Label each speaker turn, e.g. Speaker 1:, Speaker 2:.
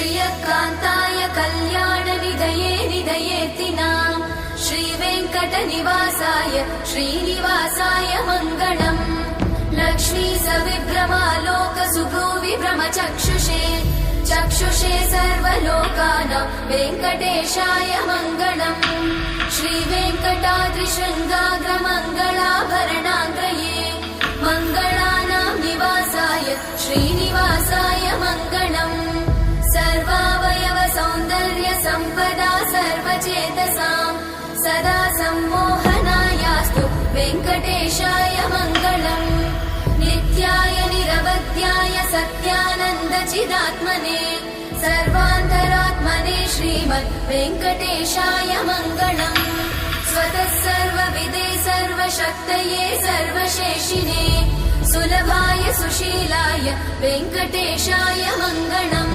Speaker 1: श्रियकान्ताय कल्याणनिधये निधयेतिनाम् श्रीवेङ्कटनिवासाय श्रीनिवासाय मङ्गलम् लक्ष्मी सविभ्रमालोकसुभ्रूविभ्रमचक्षुषे चक्षुषे सर्वलोकानां वेङ्कटेशाय मङ्गलम् श्रीवेङ्कटाद्रिशृङ्गाग्रमङ्गलाभरणाङ्गये मङ्गलानां निवासाय श्रीनिवासाय मङ्गलम् सर्वावयव सौन्दर्य सम्पदा सर्वचेतसां सदा सम्मोहनायास्तु वेङ्कटेशाय मङ्गलम् नित्याय निरवध्याय सत्यानन्दचिदात्मने सर्वान्तरात्मने श्रीमद् वेङ्कटेशाय मङ्गलम् स्वतः सर्वविदे सर्वशक्तये सर्वशेषिने सुलभाय सुशीलाय वेङ्कटेशाय मङ्गलम्।